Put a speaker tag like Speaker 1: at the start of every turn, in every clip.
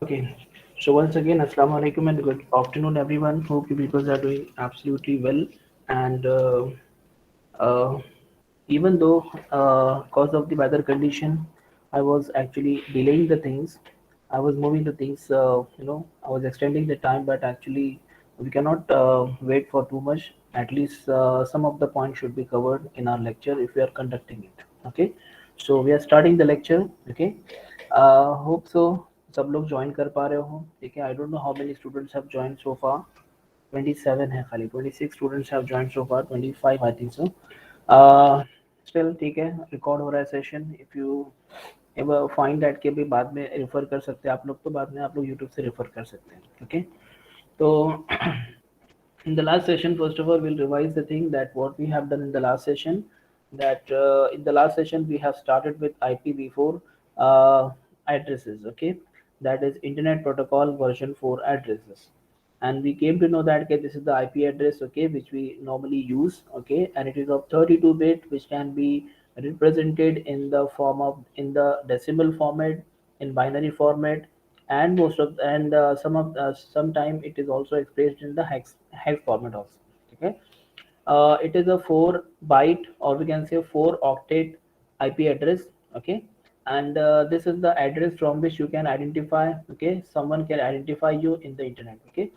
Speaker 1: Okay, so once again, Assalamu alaikum and good afternoon, everyone. Hope you people are doing absolutely well. And uh, even though, cause of the weather condition, I was actually delaying the things. I was moving the things. I was extending the time, but actually, we cannot wait for too much. At least some of the points should be covered in our lecture if we are conducting it. Okay, so we are starting the lecture. Okay, hope so सब लोग join कर पा रहे हो. ठीक है, I don't know how many students have join so far. 27 है खाली. 26 students have join so far. 25 I think so. Still ठीक है, रिकॉर्ड हो रहा है session. If you ever find that के भी बाद में रेफर कर सकते हैं आप लोग, तो बाद में आप लोग यूट्यूब से रेफर कर सकते हैं. ओके, तो in the last session, first of all, we'll revise the thing that what we have done in the last session. That in the last session we have started with IPv4 addresses. Okay, that is Internet Protocol version 4 addresses, and we came to know that okay, this is the IP address. Okay, which we normally use. Okay, and it is of 32-bit, which can be represented in the form of in the decimal format, in binary format, and most of and some of sometime it is also expressed in the hex format also. Okay, it is a 4 byte, or we can say 4 octet IP address. Okay, and this is the address from which you can identify. Okay, someone can identify you in the internet. Okay,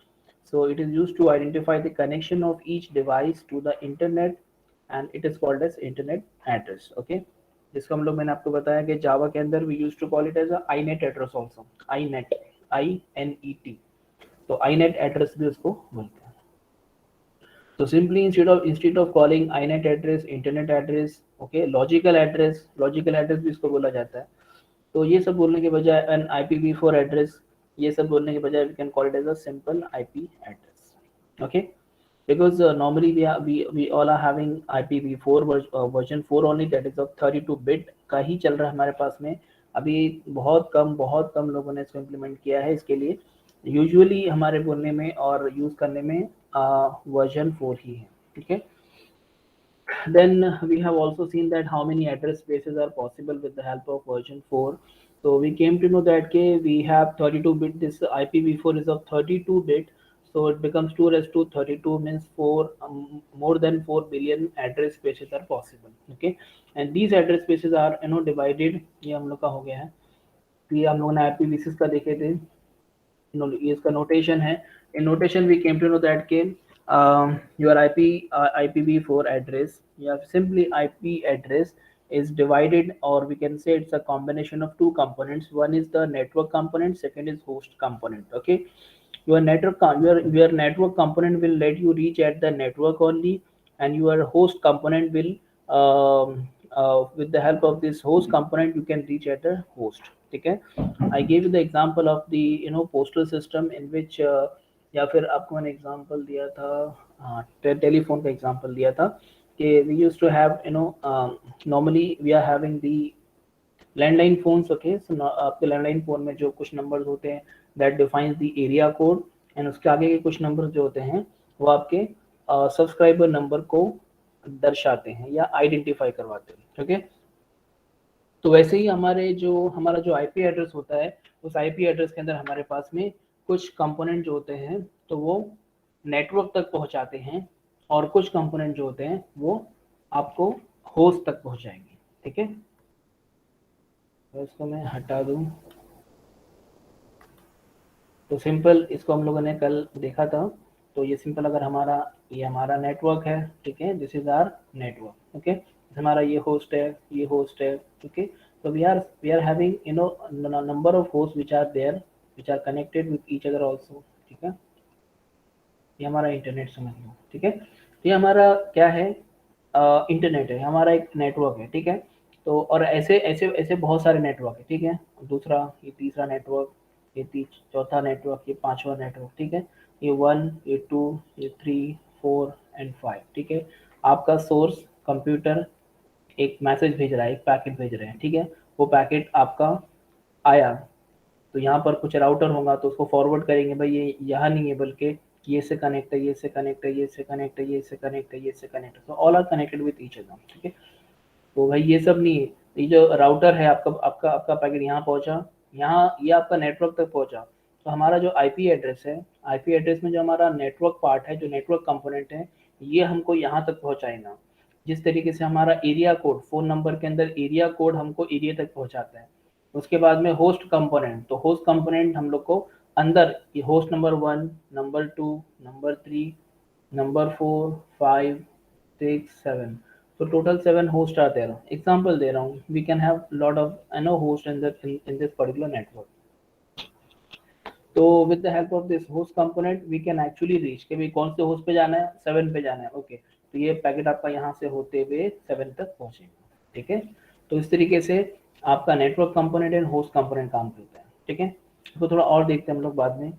Speaker 1: so it is used to identify the connection of each device to the internet, and it is called as internet address. Okay, जिसको हम लोग मैंने आपको बताया कि Java के अंदर we use to call it as a inet address also. Inet, INET. तो आईनेट एड्रेस भी उसको बोलते हैं. So simply instead of calling inet address, internet address, okay, logical address भी इसको बोला जाता है. तो ये सब बोलने के बजाय an IPv4 address, ये सब बोलने के बजाय we can call it as a simple IP address. Okay, because normally we all are having IPv4 version 4 only, that is of 32 bit का ही चल रहा है हमारे पास में. अभी बहुत कम लोगों ने इसको इम्प्लीमेंट किया है. इसके लिए यूजुअली हमारे बोलने में और यूज़ करने में वर्जन 4 ही है. ठीक है, then we have also seen that how many address spaces are possible with the help of version 4. So we came to know that okay, we have 32 bit. This IPv4 is of 32 bit, so it becomes 2 raised to 32 means 4 more than 4 billion address spaces are possible. Okay, and these address spaces are divided. ये हम लोग का हो गया है. तो ये हम लोगों ने IPv6 का देखे थे. ये इसका नोटेशन है. In notation we came to know that के your IPv4 address, yeah, simply IP address is divided, or we can say it's a combination of two components. One is the network component, second is host component. Okay, your network component will let you reach at the network only, and your host component will with the help of this host component you can reach at the host. Okay, I gave you the example of the postal system in which या फिर आपको मैंने example दिया था. हाँ, telephone का example दिया था कि we used to have normally we are having the landline phones. Okay, so आपके लैंडलाइन फोन में जो कुछ नंबर्स होते हैं that defines the area code, and उसके आगे के कुछ नंबर जो होते हैं वो आपके सब्सक्राइबर नंबर को दर्शाते हैं या आइडेंटिफाई करवाते हैं. ओके, तो वैसे ही हमारा जो आईपी एड्रेस होता है, उस आईपी एड्रेस के अंदर हमारे पास में कुछ कंपोनेंट जो होते हैं तो वो नेटवर्क तक पहुंचाते हैं, और कुछ कंपोनेंट जो होते हैं वो आपको होस्ट तक पहुंचाएंगे. ठीक है, तो इसको मैं हटा दूं. तो सिंपल इसको हम लोगों ने कल देखा था. तो ये सिंपल अगर ये हमारा नेटवर्क है. ठीक है, this is our network. Okay, हमारा ये होस्ट है, ये होस्ट है. Okay, so we are having number of hosts which are connected with each other also. ठीक है, ये हमारा इंटरनेट समझ लो. ठीक है, तो ये हमारा क्या है, इंटरनेट है, हमारा एक नेटवर्क है. ठीक है, तो और ऐसे ऐसे ऐसे बहुत सारे नेटवर्क है. ठीक है, दूसरा, ये तीसरा नेटवर्क, ये चौथा नेटवर्क, ये पांचवा नेटवर्क. ठीक है, ये 1, ये 2, ये 3, 4 एंड 5. ठीक है, आपका सोर्स कंप्यूटर एक मैसेज भेज रहा है, एक पैकेट भेज रहे हैं. ठीक है, वो पैकेट आपका आया, तो यहाँ पर कुछ राउटर होगा तो उसको फॉरवर्ड करेंगे. भाई ये यहाँ नहीं है, बल्कि ये से कनेक्ट है, ये से कनेक्ट है, ये से कनेक्ट है, ये से कनेक्ट है, ये से कनेक्ट है. तो all are connected with each other. ठीक है, तो भाई ये सब नहीं है. ये जो राउटर है आपका आपका आपका पैकेट यहाँ पहुंचा, यहाँ ये आपका नेटवर्क तक पहुंचा, तो हमारा जो आईपी एड्रेस है, आईपी एड्रेस में जो हमारा नेटवर्क पार्ट है, जो नेटवर्क कंपोनेंट है, ये हमको यहाँ तक पहुँचाएगा। जिस तरीके से हमारा एरिया कोड, फ़ोन नंबर के अंदर एरिया कोड हमको एरिया तक पहुँचाता है। उसके बाद में होस्ट कंपोनेंट, तो होस्ट कंपोनेंट हम लोग को अंदर ये host number 1, number 2, number 3, number 4, 5, 6, 7, so total 7 hosts are there. Example दे रहा हूँ, we can have lot of host in this particular network. तो with the help of this host component we can actually reach कि भाई कौन से host पे जाना है, 7 पे जाना है, ओके, तो ये पैकेट आपका यहाँ से होते हुए 7 तक पहुँचेगा, ठीक है। तो इस तरीके से आपका network component and host component काम करता है, ठीक है। इसको थोड़ा और देखते हैं हम लोग बाद में,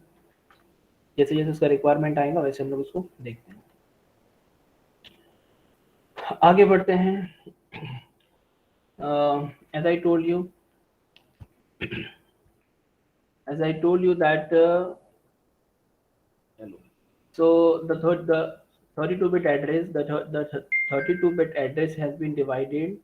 Speaker 1: जैसे जैसे उसका रिक्वायरमेंट आएगा वैसे हम लोग उसको देखते हैं। आगे बढ़ते हैं। as I told you as I told you that so the 32-bit address, the 32-bit address has been divided,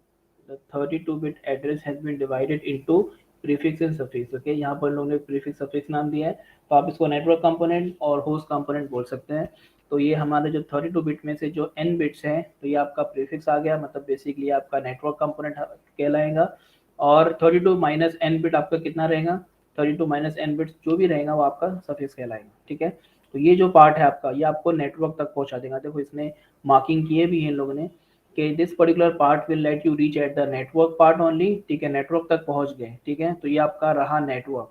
Speaker 1: the 32-bit address has been divided into prefix and suffix, okay. यहाँ पर लोगों ने प्रीफिक्स सफिक्स नाम दिया है, तो आप इसको नेटवर्क कंपोनेंट और होस्ट कंपोनेंट बोल सकते हैं। तो ये हमारे जो 32 बिट में से जो n बिट्स हैं, तो ये आपका प्रीफिक्स आ गया, मतलब बेसिकली आपका नेटवर्क कंपोनेंट कहलाएगा। और 32 माइनस n बिट आपका कितना रहेगा, 32 माइनस n बिट्स जो भी रहेगा वो आपका सफिक्स कहलाएगा, ठीक है। तो ये जो पार्ट है आपका, ये आपको नेटवर्क तक पहुंचा देगा। देखो इसने मार्किंग किए भी हैं लोगों ने कि this particular part will let you reach at the network part only, ठीक है, नेटवर्क तक पहुंच गए, ठीक है। तो ये आपका रहा नेटवर्क,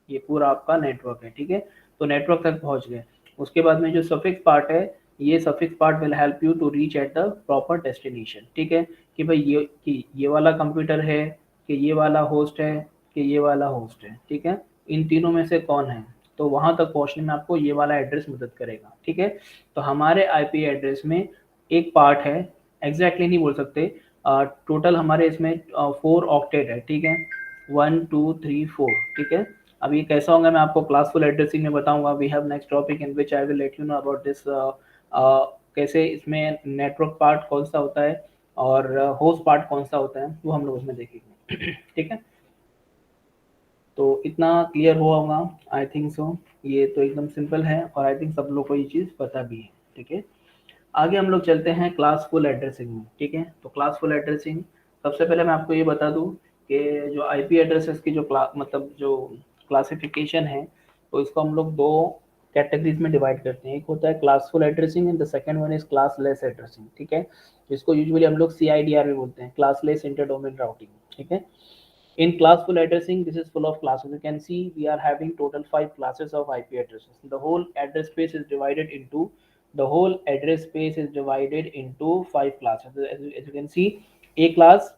Speaker 1: ये पूरा आपका नेटवर्क है, ठीक है। तो नेटवर्क तक पहुंच गए। उसके बाद में जो सफिक्स पार्ट है, ये suffix part will help you to reach at the proper destination, ठीक है, कि भाई ये वाला कंप्यूटर है, कि ये वाला होस्ट है, कि ये वाला होस्ट है, ठीक है, इन तीनों में से कौन है, तो वहां तक पहुंचने में आपको ये वाला एड्रेस मदद करेगा, ठीक है। तो हमारे आईपी एड्रेस में एक पार्ट है, एग्जैक्टली नहीं बोल सकते, टोटल हमारे इसमें 4 ऑक्टेट है, ठीक है, 1 2 3 4, ठीक है। अब ये कैसा होगा मैं आपको क्लासफुल एड्रेसिंग में बताऊंगा। We have next topic in which I will let you know about this, कैसे इसमें नेटवर्क पार्ट कौन सा होता है और होस्ट पार्ट कौन सा होता है, वो हम लोग उसमें देखेंगे, ठीक है। तो इतना क्लियर हुआ होगा, आई थिंक सो। ये तो एकदम सिंपल है और आई थिंक सब लोग को ये चीज़ पता भी है, ठीक है। आगे हम लोग चलते हैं क्लासफुल एड्रेसिंग में, ठीक है। तो क्लासफुल एड्रेसिंग, सबसे पहले मैं आपको ये बता दूं कि जो आईपी एड्रेसेस की जो मतलब जो क्लासिफिकेशन है, तो इसको हम लोग दो कैटेगरीज में डिवाइड करते हैं। एक होता है classful addressing and the second one is classless addressing, ठीक है। जिसको यूजुअली हम लोग CIDR भी बोलते हैं, क्लासलेस इंटर डोमेन राउटिंग, ठीक है। In classful addressing, this is full of classes. You can see we are having total 5 classes of IP addresses. The whole address space is divided into 5 classes. As you can see, A class,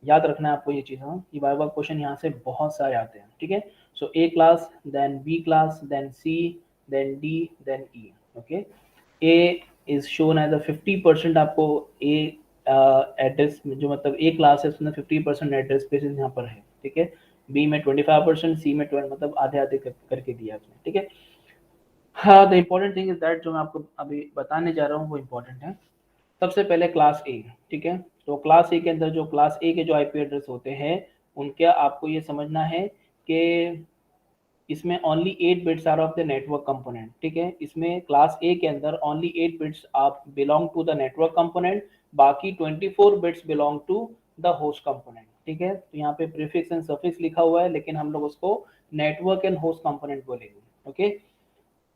Speaker 1: याद रखना है आपको ये चीज़, हाँ, ये बार बार question यहाँ से बहुत सारे आते हैं, ठीक है। सो A class, then B class, then C, then D, then E, okay. A is shown as a 50%, आपको A एड्रेस जो मतलब ए क्लास है उसमें 50% एड्रेस स्पेसेस यहाँ पर है, ठीक है। बी में 25%, सी में 20, मतलब आधे आधे करके दिया आपने, ठीक है। हाँ, the important thing is that, जो मैं आपको अभी बताने जा रहा हूँ वो इम्पोर्टेंट है। सबसे पहले क्लास ए, ठीक है। तो क्लास ए के अंदर जो क्लास ए के जो आईपी एड्रेस होते हैं, उनके आपको ये समझना है कि इसमें only 8 bits are of the network component, ठीक है। इसमें क्लास ए के अंदर ओनली 8 बिट्स आप belong to the network component, बाकी 24 बिट्स belong to the host component, ठीक है। तो यहाँ पे प्रीफिक्स एंड सफिक्स लिखा हुआ है, लेकिन हम लोग उसको नेटवर्क एंड होस्ट कंपोनेंट बोलेंगे, ओके।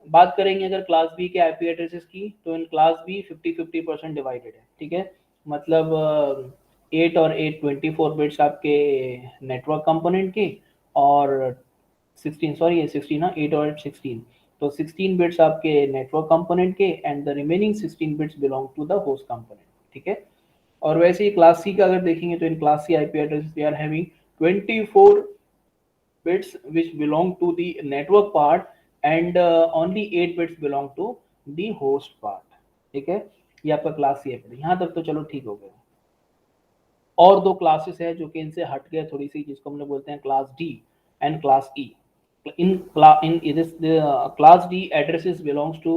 Speaker 1: बात करेंगे अगर क्लास बी के आईपी एड्रेसेस की, तो इन क्लास बी 50-50% डिवाइडेड है, ठीक है। मतलब 8 और 8 24 बिट्स आपके नेटवर्क कंपोनेंट की, और 16, सॉरी ये 16 ना, 8 और 16, तो 16 बिट्स आपके नेटवर्क कंपोनेंट के and the remaining 16 bits belong to the host component, ठीक है। और वैसे ही क्लास सी का अगर देखेंगे, तो in class C IP address we are having 24 bits which belong to the network part and only 8 bits belong to the host part, ठीक है। ये आपका क्लास सी है, यहाँ तक तो चलो ठीक हो गया। और दो क्लासेस है जो कि इनसे हट गया थोड़ी सी, जिसको हम लोग बोलते हैं class D and class E. in this class D addresses belongs to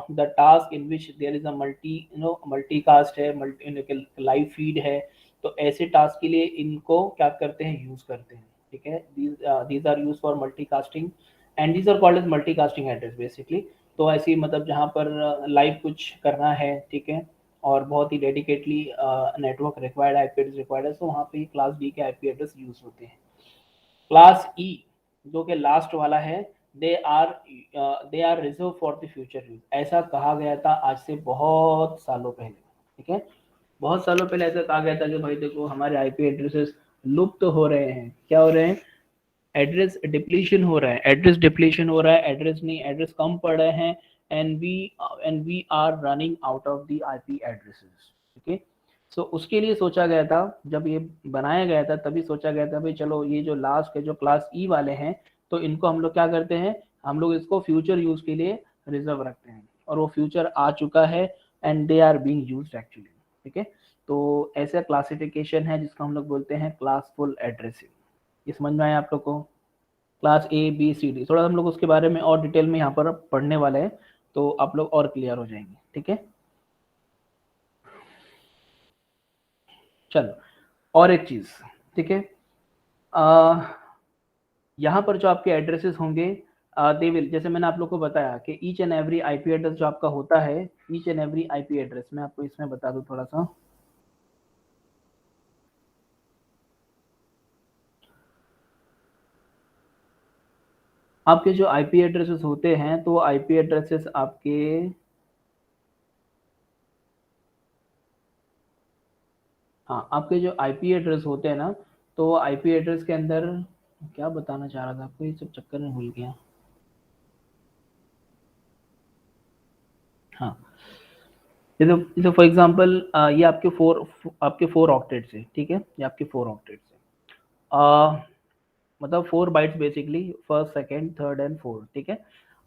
Speaker 1: the task in which there is a multicast है, live feed है, तो ऐसे टास्क के लिए इनको क्या करते हैं, यूज करते हैं, ठीक है। these are used for multicasting and these are called as multicasting address basically. तो ऐसी मतलब जहाँ पर लाइव कुछ करना है, ठीक है, और बहुत ही dedicatedly network required, IP address required है, तो वहाँ पे क्लास बी के आईपी एड्रेस यूज होते हैं। क्लास ई जो कि लास्ट वाला है, they are they are reserve for the future use. ऐसा कहा गया था आज से बहुत सालों पहले, ठीक है, बहुत सालों पहले ऐसा कहा गया था कि भाई देखो हमारे आईपी एड्रेसेस लुप्त हो रहे हैं। क्या हो रहे हैं? एड्रेस डिप्लीशन हो रहा है, एड्रेस डिप्लीशन हो रहा है, एड्रेस नहीं, एड्रेस कम पड़ रहे हैं, and we are running out of the IP addresses. Okay, so उसके लिए सोचा गया था, जब ये बनाया गया था तभी सोचा गया था भाई चलो ये जो लास्ट के जो क्लास ई वाले हैं, तो इनको हम लोग क्या करते हैं, हम लोग इसको फ्यूचर यूज के लिए रिजर्व रखते हैं, और वो फ्यूचर आ चुका है and they are being used actually. ठीक है, तो ऐसा क्लासिफिकेशन है जिसको हम लोग बोलते हैं क्लासफुल एड्रेसिंग। ये समझ में आया आप लोग को? Class A B C D, थोड़ा हम लोग उसके बारे में और डिटेल में यहाँ पर पढ़ने वाले हैं, तो आप लोग और क्लियर हो जाएंगे। ठीक है, चलो और एक चीज, ठीक है, यहाँ पर जो आपके एड्रेसेस होंगे, दे विल, जैसे मैंने आप लोग को बताया कि each and every IP address जो आपका होता है, each and every IP address, मैं आपको इसमें बता दूं थोड़ा सा। आपके जो आईपी एड्रेसेस होते हैं, तो आईपी एड्रेसेस आपके, हाँ, आपके जो आईपी एड्रेस होते हैं ना, तो आईपी एड्रेस के अंदर क्या बताना चाह रहा था आपको, ये सब चक्कर में भूल गया। हाँ, ये तो फॉर एग्जांपल ये आपके फोर ऑक्टेट्स है, ठीक है, ये आपके फोर ऑक्टेट्स है, मतलब 4 bytes basically, first second third and fourth, ठीक है।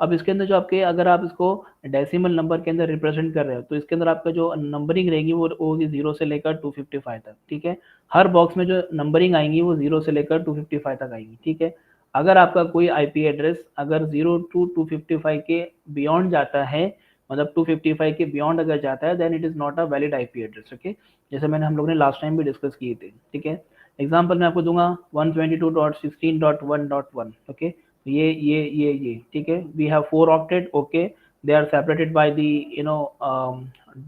Speaker 1: अब इसके अंदर जो आपके, अगर आप इसको डेसिमल नंबर के अंदर रिप्रेजेंट कर रहे हो, तो इसके अंदर आपका जो नंबरिंग रहेगी वो होगी 0 से लेकर 255 तक, ठीक है। हर बॉक्स में जो नंबरिंग आएंगी वो 0 से लेकर 255 तक आएंगी, ठीक है। अगर आपका कोई आईपी एड्रेस अगर 0 टू 255 के बियॉन्ड जाता है, मतलब 255 के बियॉन्ड अगर जाता है, then it is not a valid IP address. Okay, जैसे मैंने हम लोग ने लास्ट टाइम भी डिस्कस किए थे, ठीक है। एग्जाम्पल मैं आपको दूंगा 122.16.1.1, ओके, ये ठीक है, we have four octet, okay, they are separated by the you know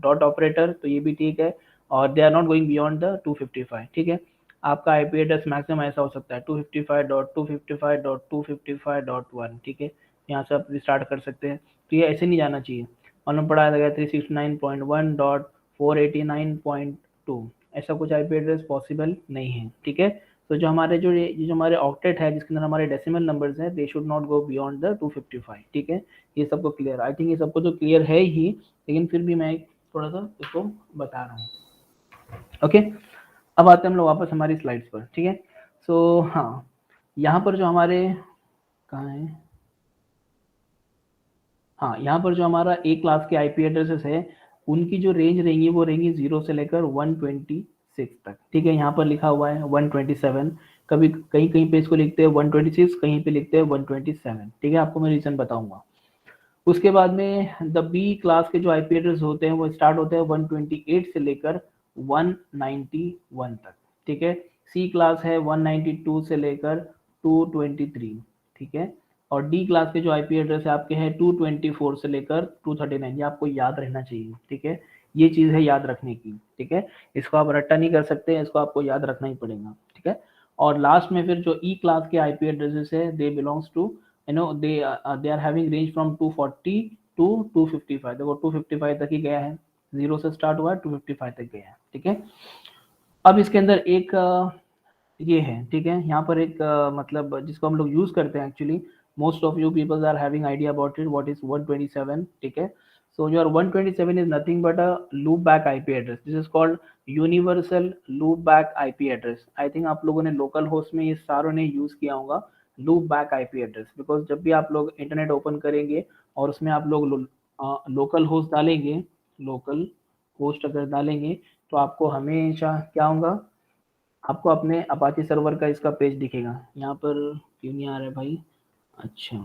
Speaker 1: dot operator, तो ये भी ठीक है, और they are not going beyond the 255, ठीक है। आपका आईपी एड्रेस मैक्सिमम ऐसा हो सकता है 255.255.255.1, ठीक है, यहाँ से आप स्टार्ट कर सकते हैं, तो ये ऐसे नहीं जाना चाहिए। मालूम पड़ा गया 369.1.489.2, ऐसा कुछ आईपी एड्रेस पॉसिबल नहीं है, ठीक है। तो जो हमारे जो हमारे ऑक्टेट है जिसके अंदर हमारे डेसिमल नंबर्स हैं, they should not go beyond the 255, ठीक है। ये सबको क्लियर, आई थिंक ये सबको तो क्लियर है ही, लेकिन फिर भी मैं थोड़ा सा इसको बता रहा हूँ। ओके, अब आते हैं हम लोग वापस हमारी स्लाइड्स पर, ठीक है। सो हाँ, यहाँ पर जो हमारे, कहाँ है, हाँ, यहाँ पर जो हमारा ए क्लास के आईपी एड्रेसेस है, उनकी जो रेंज रहेंगी वो रहेंगी 0 से लेकर 126 तक, ठीक है। यहाँ पर लिखा हुआ है 127, कभी कहीं कहीं पे इसको लिखते हैं 126, कहीं पे लिखते हैं 127, ठीक है, आपको मैं रीजन बताऊंगा। उसके बाद में द बी क्लास के जो आईपी एड्रेस होते हैं वो स्टार्ट होते हैं 128 से लेकर 191 तक, ठीक है। सी क्लास है 192 से लेकर 223, ठीक है। और डी क्लास के जो आईपी एड्रेस है आपके हैं 224 से लेकर 239, ये आपको याद रहना चाहिए, ठीक है। ये चीज़ है याद रखने की, ठीक है। इसको आप रट्टा नहीं कर सकते, इसको आपको याद रखना ही पड़ेगा, ठीक है। और लास्ट में फिर जो ई क्लास के आईपी एड्रेसेस है, they belongs to, they are having range from 240 to 255, देखो 255 तक ही गया है, 0 से स्टार्ट हुआ है 255 तक गया है, ठीक है। अब इसके अंदर एक ये है, ठीक है, यहाँ पर एक मतलब जिसको हम लोग यूज करते हैं actually, most of you peoples are having idea about it, what is 127, ठीक है। So your 127 is nothing but a loop back IP address, this is called universal loop back IP address. I think आप लोगों ने local host में ये सारों ने use किया होगा loop back IP address, because जब भी आप लोग इंटरनेट ओपन करेंगे और उसमें आप लोग लोकल होस्ट डालेंगे, लोकल होस्ट अगर डालेंगे, तो आपको हमेशा क्या होगा, आपको अपने अपाची सर्वर का इसका पेज दिखेगा। यहाँ पर क्यों नहीं आ रहा है भाई? अच्छा,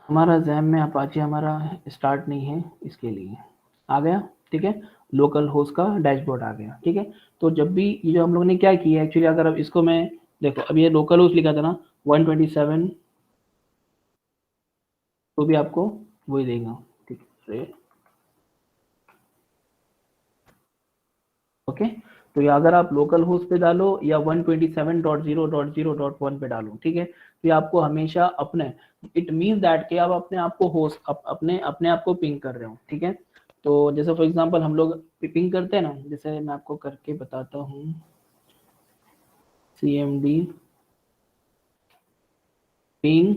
Speaker 1: हमारा जैम में अपाची हमारा स्टार्ट नहीं है, इसके लिए आ गया। ठीक है, लोकल होस्ट का डैशबोर्ड आ गया। ठीक है, तो जब भी ये जो हम लोग ने क्या किया एक्चुअली, अगर अब इसको मैं देखो, अब ये लोकल होस्ट लिखा था ना 127, तो भी आपको वही देगा। ठीक है, ओके, तो या अगर आप लोकल होस्ट पे डालो या 127.0.0.1 पे डालो, ठीक है, तो ये आपको हमेशा अपने, इट मीन्स दैट कि आप अपने आप को होस्ट अपने अपने आप को पिंग कर रहे हो। ठीक है, तो जैसे फॉर एग्जांपल हम लोग पिंग करते हैं ना, जैसे मैं आपको करके बताता हूँ, cmd ping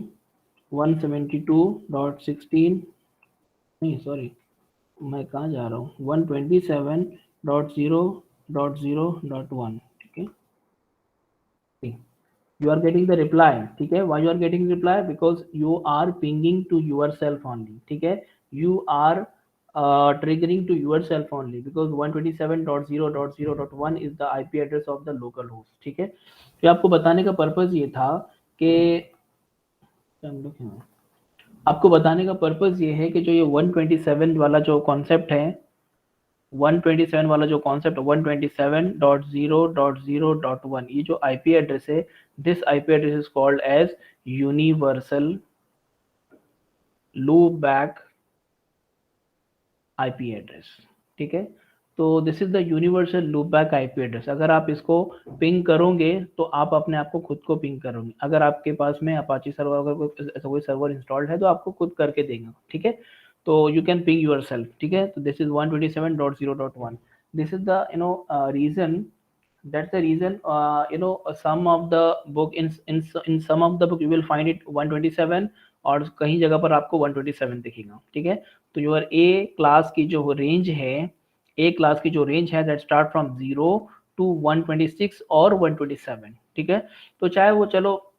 Speaker 1: 172.16, नहीं सॉरी, मैं कहाँ जा रहा हूँ, 127.0.0.1। ठीक है, you are getting the reply। ठीक है, why you are getting reply, because you are pinging to yourself only। ठीक है, you are triggering to yourself only because 127.0.0.1 is the IP address of the local host। ठीक है, तो आपको बताने का पर्पस ये था कि आपको बताने का पर्पस ये है कि जो ये 127 वाला जो कॉन्सेप्ट है, 127 वाला जो कॉन्सेप्ट 127.0.0.1, ये जो आईपी एड्रेस है, this IP address is called as universal loop back IP address. ठीक है, तो this is the universal loop back IP address. अगर आप इसको पिंग करोगे तो आप अपने आप को खुद को पिंग करोगे। अगर आपके पास में अपाची सर्वर, अगर कोई सर्वर इंस्टॉल्ड है तो आपको खुद करके देगा। ठीक है, तो you can ping yourself. ठीक है, तो this is 127.0.1। This is the reason, that's the reason some of the book in some of the book you will find it 127, और कहीं जगह पर आपको 127 दिखेगा। ठीक है, तो योर ए क्लास की जो रेंज है, ए क्लास की जो रेंज है दैट स्टार्ट फ्रॉम 0 to 126 और 127। ठीक है, तो चाहे वो चलो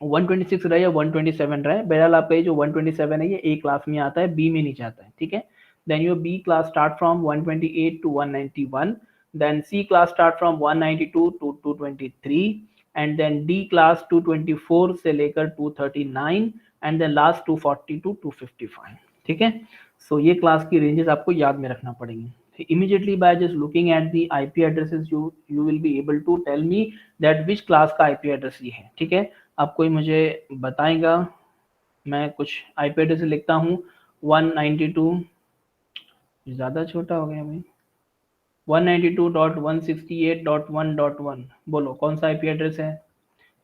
Speaker 1: 126 रहे या 127 रहे, बहरहाल आपका ये जो 127 है ये ए क्लास में आता है, बी में नहीं जाता है। ठीक है, then your B class start from 128 to 191, then C class start from 192 to 223, and then D class 224 से लेकर 239, and then last 240 to 255। ठीक है, सो ये क्लास की रेंजेस आपको याद में रखना पड़ेंगे। immediately by just looking at the IP addresses you will be able to tell me that which class का IP address ये है। ठीक है, आप कोई मुझे बताएगा, मैं कुछ IP address लिखता हूँ 192, ज़्यादा छोटा हो गया भाई, 192.168.1.1, बोलो कौन सा आईपी एड्रेस है?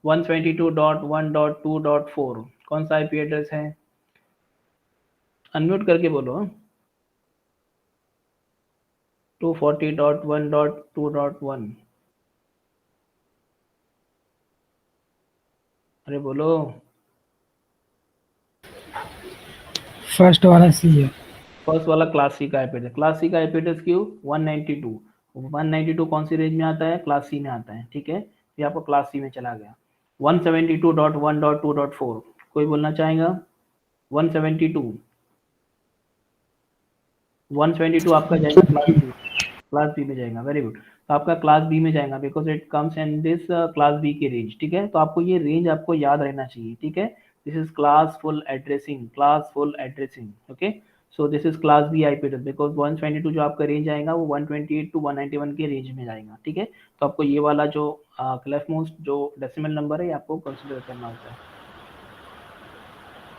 Speaker 1: 122.1.2.4 कौन सा आईपी एड्रेस है? अनम्यूट करके बोलो। 240.1.2.1, अरे बोलो।
Speaker 2: फर्स्ट वाला सी है,
Speaker 1: फर्स्ट वाला क्लास सी का आईपी एड्रेस। क्लास सी का आईपी एड्रेस क्यों? 192 कौन सी रेंज में आता है? क्लास सी में आता है। ठीक है, ये आपको क्लास सी में चला गया। 172.1.2.4 कोई बोलना चाहेगा? 172 आपका जाएगा क्लास बी में जाएगा। वेरी गुड, तो आपका क्लास बी में जाएगा because it comes in this class B की रेंज। ठीक है, तो आपको ये रेंज आपको याद रहना चाहिए। ठीक है, this is classful addressing, classful addressing. Okay, so this is class B IP address because 122 जो आपका रेंज आएगा वो 128 to 191 के रेंज में जाएगा। ठीक है, तो आपको ये वाला जो लेफ्ट मोस्ट जो डेसिमल नंबर है ये आपको कंसिडर करना होता है।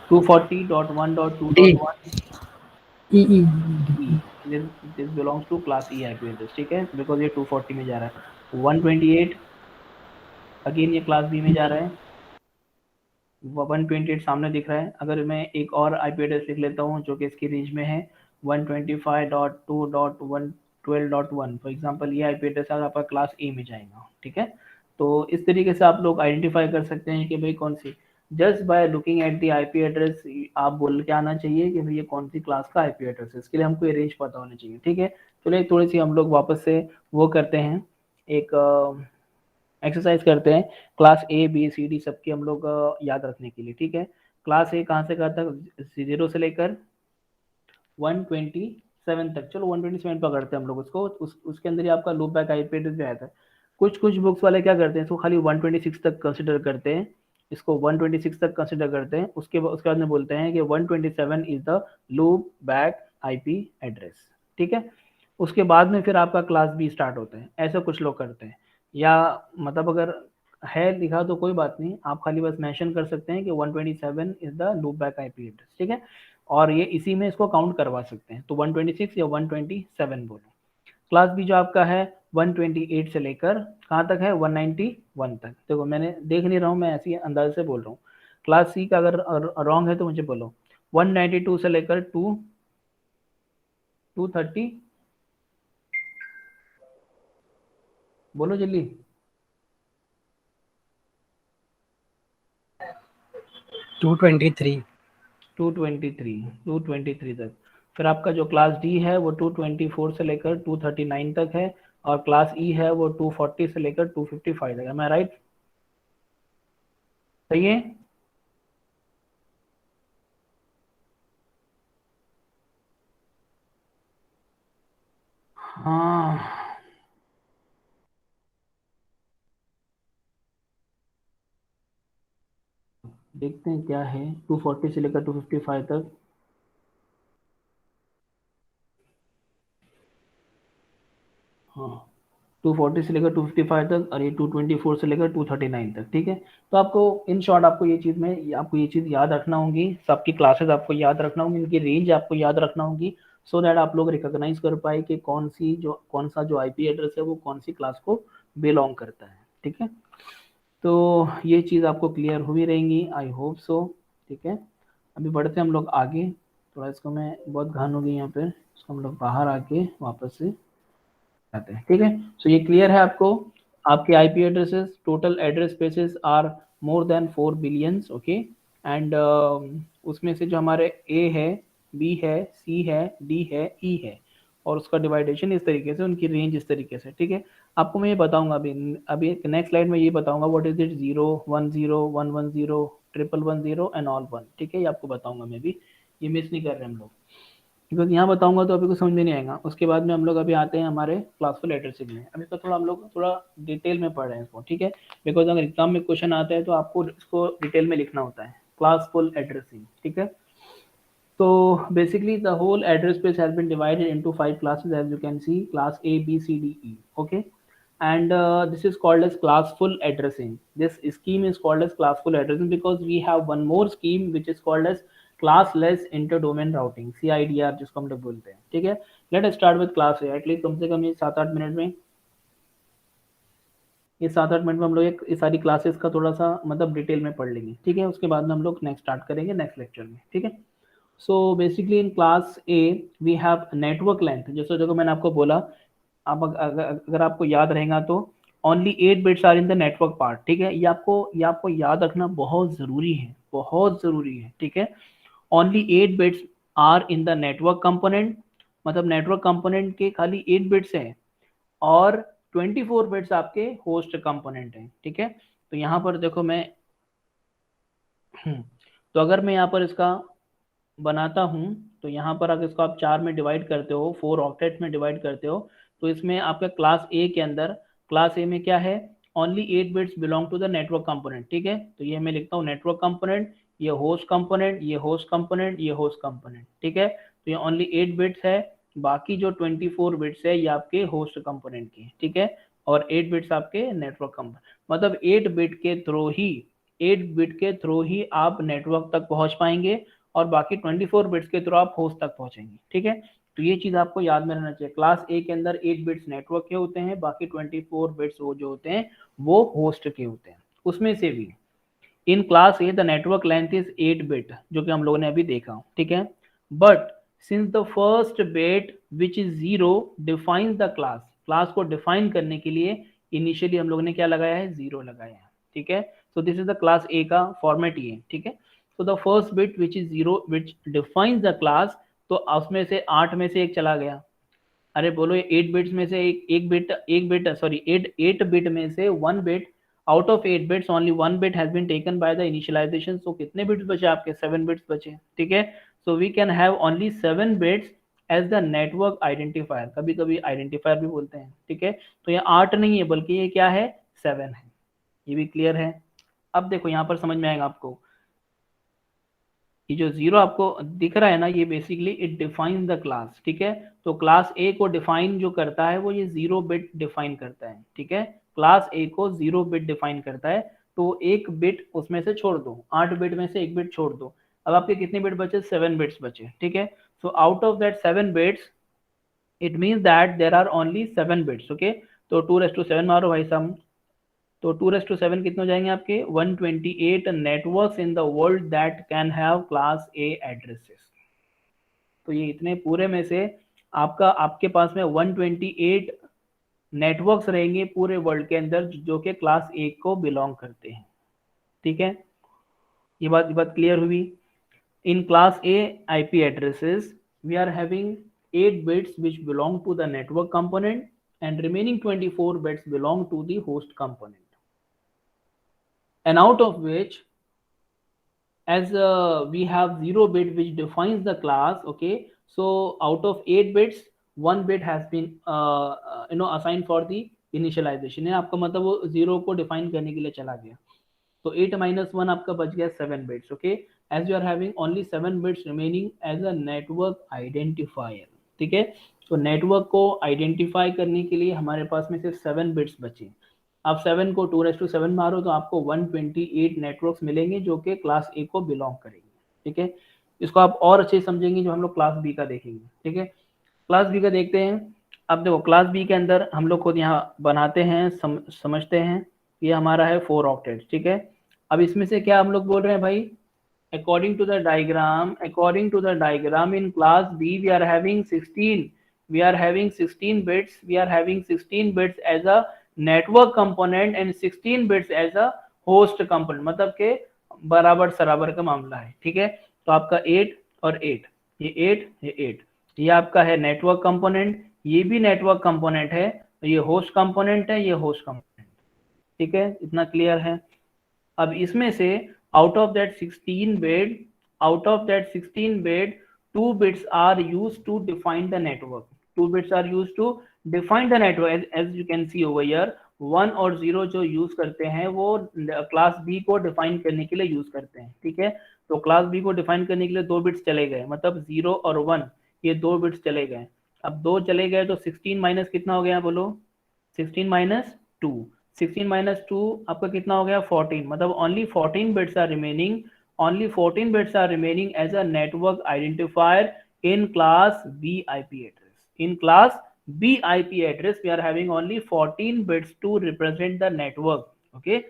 Speaker 1: 240.1.2.1 this belongs to class E IP address। ठीक है, बिकॉज ये 240 में जा रहा है। 128 अगेन ये क्लास बी में जा रहा है, 128 सामने दिख रहा है। अगर मैं एक और IP एड्रेस लिख लेता हूँ जो कि इसकी रेंज में है 125.2.112.1 फॉर एग्जांपल, ये IP एड्रेस आपका क्लास ए में जाएगा। ठीक है, तो इस तरीके से आप लोग आइडेंटिफाई कर सकते हैं कि भाई कौन सी, just by looking at the IP address आप बोल के आना चाहिए कि भाई ये कौन सी क्लास का IP एड्रेस है। इसके लिए हमको ये रेंज पता होना चाहिए। ठीक है, चलिए थोड़ी सी हम लोग वापस से वो करते हैं, एक एक्सरसाइज करते हैं class A B C D सबकी हम लोग याद रखने के लिए। ठीक है, क्लास ए कहाँ से कहाँ तक? 0 से लेकर 127 तक। चलो 127 पकड़ते हैं हम लोग उसको, उसके अंदर ही आपका लूप बैक आईपी एड्रेस भी आया था। कुछ बुक्स वाले क्या करते हैं, इसको खाली 126 तक कंसिडर करते हैं, इसको 126 तक कंसिडर करते हैं, उसके बाद में बोलते हैं कि 127 is the loop back IP address. ठीक है, उसके बाद में फिर आपका क्लास बी स्टार्ट होता है, ऐसा कुछ लोग करते हैं। या मतलब अगर है लिखा तो कोई बात नहीं, आप खाली बस मेंशन कर सकते हैं कि 127 is the loop back IP address, ठीक है, और ये इसी में इसको काउंट करवा सकते हैं, तो 126 या 127 बोलो। क्लास बी जो आपका है 128 से लेकर कहाँ तक है, 191 तक। देखो मैंने देख नहीं रहा हूँ, मैं ऐसी अंदाज से बोल रहा हूँ। क्लास सी का अगर रॉन्ग है तो मुझे बोलो। 192 से लेकर 230, बोलो जल्दी।
Speaker 2: 223.
Speaker 1: 223 तक। फिर आपका जो क्लास डी है वो 224 से लेकर 239 तक है, और क्लास ई है वो 240 से लेकर 255 तक है। मैं राइट, सही है? हाँ, देखते हैं क्या है 240 से लेकर 255 तक। हाँ, 240 से लेकर 255 तक, और ये 224 से लेकर 239 तक, ठीक है। तो आपको इन शॉर्ट आपको ये चीज़ में आपको ये चीज़ याद रखना होगी, सबकी क्लासेस आपको याद रखना होंगी, इनकी रेंज आपको याद रखना होगी, सो दैट आप लोग रिकॉग्नाइज कर पाए कि कौन सा जो आईपी एड्रेस है वो कौन सी क्लास को बिलोंग करता है, ठीक है। तो ये चीज़ आपको क्लियर हुई रहेंगी, आई होप सो, ठीक है। अभी बढ़ते हैं हम लोग आगे। थोड़ा इसको मैं बहुत घान हो गई यहाँ पे, इसको हम लोग बाहर आके वापस से आते हैं, ठीक है। सो ये क्लियर है आपको। आपके IP addresses, total address spaces are more than 4 billions, okay. And उसमें से जो हमारे ए है, बी है, सी है, डी है, ई है, और उसका डिवाइडेशन इस तरीके से, उनकी रेंज इस तरीके से, ठीक है। आपको मैं ये बताऊंगा अभी अभी नेक्स्ट स्लाइड में ये बताऊंगा what is it 0 10 110 111 and all one, ठीक है, ये आपको बताऊंगा मैं भी, ये मिस नहीं कर रहे हम लोग, बिकॉज यहाँ बताऊंगा तो अभी कुछ समझ में नहीं आएगा। उसके बाद में हम लोग अभी आते हैं हमारे क्लासफुल एड्रेसिंग में। अभी तो थोड़ा हम लोग थोड़ा डिटेल में पढ़ रहे हैं इसको, ठीक है, बिकॉज अगर एग्जाम में क्वेश्चन आता है तो आपको इसको डिटेल में लिखना होता है, क्लासफुल एड्रेसिंग, ठीक है। So basically the whole address space has been divided into 5 classes, as you can see, class A, B, C, D, E. Okay, and this is called as classful addressing. This scheme is called as classful addressing because we have one more scheme which is called as classless interdomain routing, CIDR जिसको हम लोग बोलते हैं, ठीक है। Let us start with class A. At least कम से कम ये 7-8 minute में, ये 7-8 मिनट में हम लोग ये सारी क्लासेस का थोड़ा सा मतलब डिटेल में पढ़ लेंगे, ठीक है। उसके बाद में हम लोग नेक्स्ट स्टार्ट करेंगे नेक्स्ट लेक्चर में, ठीक है। So basically in class A V have network length, जैसे देखो मैंने आपको बोला, आप अगर आपको याद रहेगा तो only 8 bits are in the network part, ठीक है। ये आपको याद रखना बहुत ज़रूरी है, बहुत ज़रूरी है, ठीक है। Only 8 bits are in the network component, मतलब नेटवर्क कंपोनेंट के खाली 8 बिट्स हैं, और 24 बिट्स आपके होस्ट कंपोनेंट हैं, ठीक है। तो यहाँ पर देखो मैं तो अगर मैं यहाँ पर इसका बनाता हूँ, तो यहाँ पर अगर इसको आप 4 में डिवाइड करते हो, 4 ऑक्टेट में डिवाइड करते हो, तो इसमें आपका क्लास ए के अंदर, क्लास ए में क्या है, only 8 bits belong to the network component, ठीक है। तो ये मैं लिखता हूँ नेटवर्क कंपोनेंट, ये होस्ट कंपोनेंट, ये होस्ट कंपोनेंट, ये होस्ट कंपोनेंट, ठीक है। तो ये ओनली 8 बिट्स है, बाकी जो 24 बिट्स है ये आपके होस्ट कंपोनेंट की, ठीक है, और 8 बिट्स आपके नेटवर्क कंपोनेंट, मतलब 8 बिट के थ्रू ही आप नेटवर्क तक पहुंच पाएंगे, और बाकी 24 बिट्स के थ्रू आप होस्ट तक पहुंचेंगे, ठीक है। तो ये चीज आपको याद में रहना चाहिए, क्लास ए के अंदर 8 बिट्स नेटवर्क के होते हैं, बाकी 24 बिट्स वो जो होते हैं वो होस्ट के होते हैं। उसमें से भी इन class A the network length is 8 bit, जो कि हम लोगों ने अभी देखा, ठीक है। But since the first bit which is 0 defines the class, class को डिफाइन करने के लिए इनिशियली हम लोगों ने क्या लगाया है, 0 लगाया है, ठीक है। सो दिस इज द क्लास ए का फॉर्मेट ये, ठीक है। So the first bit which is 0 which defines the class, तो उसमें से 8 में से एक चला गया, अरे बोलो 8 बिट्स में से एक बिट सॉरी 8 बिट में से 1 bit, out of 8 bits only 1 bit has been taken by the initialization, so कितने बिट्स बचे आपके, 7 बिट्स बचे, ठीक है। So we can have only 7 bits as the network identifier, कभी कभी आइडेंटिफायर भी बोलते हैं, ठीक है। तो ये 8 नहीं है बल्कि ये क्या है, 7 है, ये भी क्लियर है। अब देखो यहाँ पर समझ में आएगा आपको, ये जो 0 आपको दिख रहा है ना, ये basically it defines the class, ठीक है। तो क्लास ए को डिफाइन जो करता है वो ये 0 बिट डिफाइन करता है, ठीक है। क्लास ए को 0 बिट डिफाइन करता है, तो एक बिट उसमें से छोड़ दो, 8 बिट में से एक बिट छोड़ दो। अब आपके कितने बिट बचे? 7 बिट्स बचे, ठीक है। So out of that 7 bits it means that there are only 7 bits, okay. तो 2⁻7 मारो भाई साहब, तो 2⁻7 कितने हो जाएंगे आपके? 128 networks in the world that can have class A addresses. तो ये इतने पूरे में से आपके पास में 128 नेटवर्क्स रहेंगे पूरे वर्ल्ड के अंदर जो कि क्लास ए को बिलोंग करते हैं, ठीक है। ये बात क्लियर हुई। In class A IP addresses we are having 8 bits which belong to the network component and remaining 24 bits belong to the host component, and out of which as we have 0 bit which defines the class, okay. So out of 8 bits 1 bit has been assigned for the initialization है आपका, मतलब वो 0 को define करने के लिए चला गया। तो 8 minus 1 आपका बच गया 7 bits, okay, as you are having only 7 bits remaining as a network identifier, ठीक है। तो नेटवर्क को आइडेंटिफाई करने के लिए हमारे पास में सिर्फ 7 बिट्स बचे। आप 7 को 2⁻7 मारो तो आपको 128 नेटवर्क्स मिलेंगे जो कि क्लास ए को बिलोंग करेंगे, ठीक है। इसको आप और अच्छे समझेंगे जो हम लोग क्लास बी का देखेंगे, ठीक है। क्लास बी का देखते हैं। अब देखो क्लास बी के अंदर हम लोग खुद यहाँ बनाते हैं, समझते हैं। ये हमारा है 4 ऑक्टेट, ठीक है। अब इसमें से क्या हम लोग बोल रहे हैं भाई? according to the diagram in class B we are having 16 bits as a network component and 16 bits as a host component, मतलब के बराबर सराबर का मामला है, ठीक है। तो आपका 8 और 8, ये 8 ये 8, ये आपका है नेटवर्क कंपोनेंट, ये भी नेटवर्क कंपोनेंट है, ये होस्ट कंपोनेंट है, ये होस्ट कंपोनेंट, ठीक है। इतना क्लियर है। अब इसमें से out of that 16 bit 2 bits are used to define the network, as you can see over here। 1 और 0 जो यूज करते हैं वो क्लास बी को डिफाइन करने के लिए यूज करते हैं, ठीक है। तो क्लास बी को डिफाइन करने के लिए 2 बिट्स चले गए, मतलब 0 और 1, ये 2 बिट्स चले गए। अब 2 चले गए तो 16 माइनस कितना हो गया बोलो? 16 माइनस 2, 16 माइनस 2 आपका कितना हो गया? 14, मतलब only 14 bits are remaining as a network identifier in class B IP address. In class B IP address we are having only 14 bits to represent the network, okay।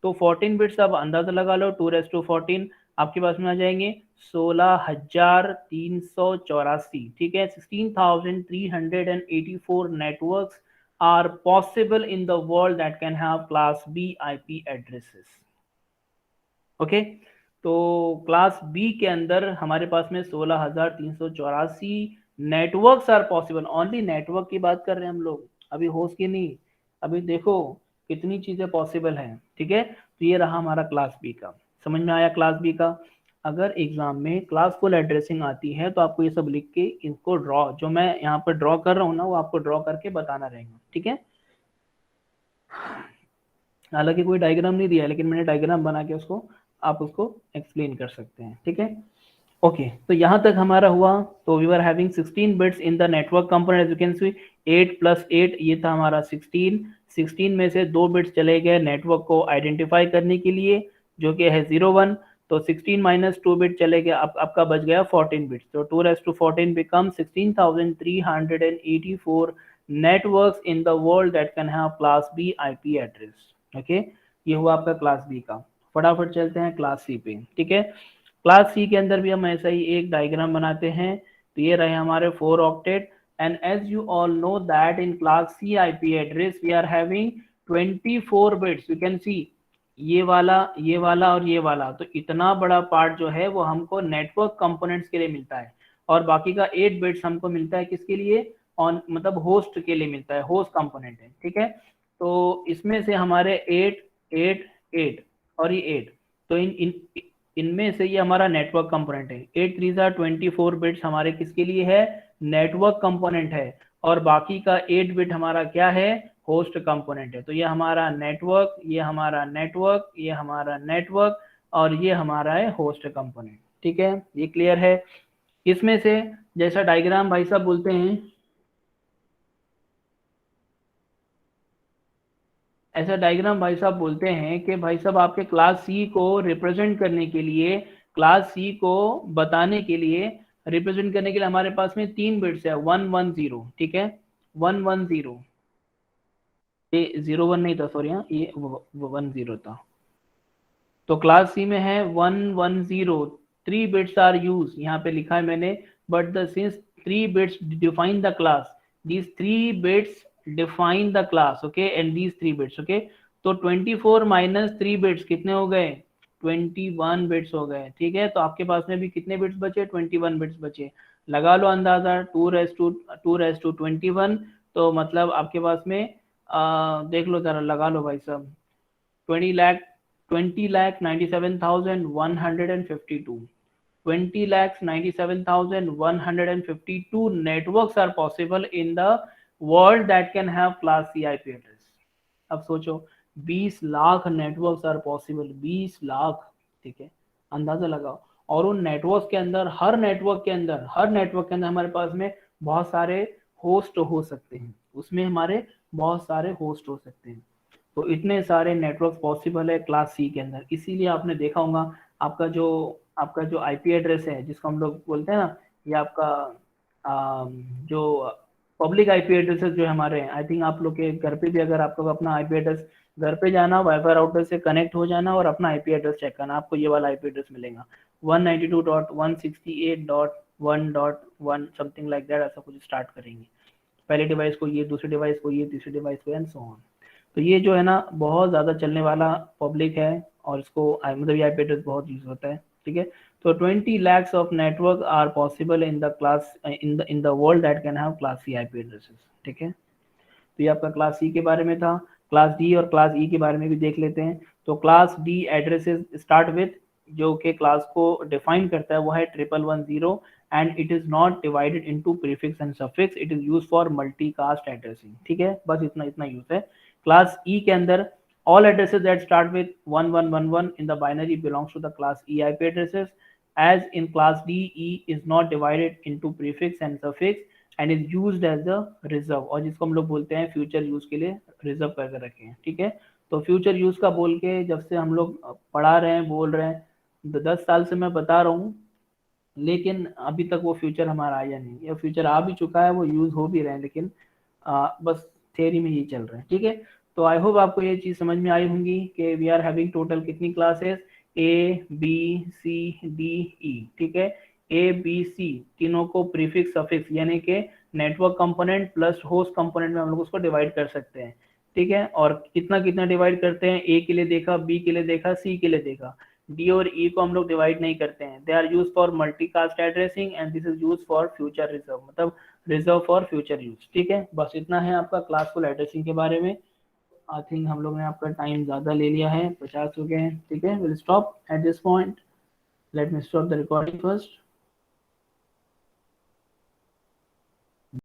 Speaker 1: तो 14 बिट्स आप अंदाजा लगा लो, 2⁻14 आपके पास में आ जाएंगे 16,384, ठीक है। 16,384 networks are possible in the world that can have class B IP addresses, okay। तो क्लास बी के अंदर हमारे पास में 16,384 networks are possible, only network की बात कर रहे हैं हम लोग, अभी होस्ट की नहीं। अभी देखो कितनी चीजें पॉसिबल हैं, ठीक है। तो ये रहा हमारा क्लास बी का, समझ में आया क्लास बी का। अगर एग्जाम में क्लासफुल एड्रेसिंग आती है तो आपको ये सब लिख के इनको ड्रॉ, जो मैं यहाँ पर ड्रॉ कर रहा हूँ ना, वो आपको ड्रॉ करके बताना रहेगा, ठीक है। हालांकि कोई डायग्राम नहीं दिया है, लेकिन मैंने डायग्राम बना के आप उसको एक्सप्लेन कर सकते हैं, ठीक है। ओके, तो यहाँ तक हमारा हुआ। तो we are having 16 bits in the network component, as you can see 8 + 8 ये था हमारा 16 में से 2 बिट्स चले गए नेटवर्क को आइडेंटिफाई करने के लिए, जो कि है 0 1। तो 16 माइनस 2 बिट चले गए, आपका बच गया 14 बिट्स। तो 2⁻14 become 16,384 networks in the world that can have class B IP address, okay. ये हुआ आपका क्लास बी का। फटाफट चलते हैं क्लास सी पे, ठीक है। क्लास सी के अंदर भी हम ऐसा ही एक डायग्राम बनाते हैं। तो ये रहे हमारे 4 octet, and as you all know that in class C IP address we are having 24 bits. You can see ये वाला और ये वाला, तो इतना बड़ा पार्ट जो है वो हमको नेटवर्क कंपोनेंट्स के लिए मिलता है, और बाकी का 8 बिट्स हमको मिलता है किसके लिए? ऑन मतलब होस्ट के लिए मिलता है, होस्ट कंपोनेंट है, ठीक है। तो इसमें से हमारे 8 8 8 और ये 8, तो इनमें से ये हमारा नेटवर्क कंपोनेंट है। 8 3 24 बिट्स हमारे किसके लिए है? नेटवर्क कंपोनेंट है, और बाकी का 8 बिट हमारा क्या है? होस्ट कंपोनेंट है। तो ये हमारा नेटवर्क, ये हमारा नेटवर्क, ये हमारा नेटवर्क, और ये हमारा है होस्ट कंपोनेंट, ठीक है, ये क्लियर है। इसमें से जैसा डायग्राम भाई साहब बोलते हैं, ऐसा डायग्राम भाई साहब बोलते हैं कि भाई साहब आपके क्लास सी को रिप्रेजेंट करने के लिए, क्लास सी को बताने के लिए, रिप्रेजेंट करने के लिए हमारे पास में 3 बिट्स है, 110, ठीक है, 110, ये 01 नहीं था, सॉरी, हाँ ये 10 था। तो क्लास सी में है 110, 3 बिट्स आर यूज, यहाँ पे लिखा है मैंने, but the sins 3 bits define the class, these 3 bits define the class, okay, and these 3 bits, okay. तो 24 माइनस 3 बिट्स कितने हो गए, 21 बिट्स हो गए, ठीक है। तो आपके पास में भी कितने बिट्स बचे, 21 बिट्स बचे। लगा लो अंदाजा, 2 रेस टू 21, तो मतलब आपके पास में देख लो जरा, लगा लो भाई साहब, 20,97,152. 20,97,152 networks are possible in the world that can have class C IP address. अब सोचो, 20 lakh networks are possible, 20 lakh, ठीक है, अंदाजा लगाओ। और उन नेटवर्क के अंदर, हर नेटवर्क के अंदर, हमारे पास में बहुत सारे होस्ट हो सकते हैं, उसमें हमारे बहुत सारे होस्ट हो सकते हैं। तो इतने सारे नेटवर्क पॉसिबल है क्लास सी के अंदर। इसीलिए आपने देखा होगा, आपका जो आईपी एड्रेस है, जिसको हम लोग बोलते हैं ना, ये आपका जो पब्लिक आईपी एड्रेसेस जो हमारे हैं, आई थिंक आप लोग के घर पे भी, अगर आप लोग अपना आईपी एड्रेस, घर पे जाना, वाईफाई राउटर से कनेक्ट हो जाना और अपना आईपी एड्रेस चेक करना, आपको ये वाला आईपी एड्रेस मिलेगा, 192.168.1.1 समथिंग लाइक दैट, ऐसा कुछ स्टार्ट करेंगे। पहले डिवाइस को ये, दूसरे डिवाइस को ये, तीसरे डिवाइस को, एंड सो ऑन। तो ये जो है ना, बहुत ज़्यादा चलने वाला पब्लिक है, और इसको मतलब ये आईपी एड्रेस बहुत यूज होता है, ठीक है। तो 20 lakhs of network are possible in the class, in the world that can have class C IP addresses, ठीक है। तो ये आपका क्लास सी के बारे में था। क्लास डी और क्लास ई के बारे में भी देख लेते हैं। तो class D addresses start with, जो कि क्लास को डिफाइन करता है, वो है 1110, and it is not divided into prefix and suffix, it is use for multicast addressing, ठीक है, बस इतना यूज है। क्लास ई के अंदर all addresses that start with 1111 in the binary belongs to the class E IP addresses. As in class D, E is not divided into prefix and suffix and is used as a reserve, और जिसको हम लोग बोलते हैं future use के लिए reserve करके रखे हैं, ठीक है। तो फ्यूचर यूज का बोल के जब से हम लोग पढ़ा रहे हैं, बोल रहे हैं, 10 साल से मैं बता रहा हूँ, लेकिन अभी तक वो फ्यूचर हमारा आया नहीं, या फ्यूचर आ भी चुका है, वो यूज हो भी रहे हैं, लेकिन बस थियरी में ही चल रहे हैं, ठीक है। तो आई होप आपको ये चीज समझ में आई होंगी कि वी आर हैविंग टोटल कितनी classes, A B C D E, ठीक है। ए बी सी तीनों को प्रीफिक्स सफिक्स यानी कि network component plus host component में हम लोग उसको डिवाइड कर सकते हैं, ठीक है। और कितना कितना डिवाइड करते हैं, ए के लिए देखा, बी के लिए देखा, सी के लिए देखा, डी और ई को हम लोग डिवाइड नहीं करते हैं। They are use for multicast addressing and this is use for future reserve, मतलब रिजर्व फॉर फ्यूचर यूज, ठीक है। बस इतना है आपका क्लासफुल एड्रेसिंग के बारे में। आई थिंक हम लोग ने आपका टाइम ज़्यादा ले लिया है, 50 हो गए हैं, ठीक है। Will stop at this point, let me stop the recording first.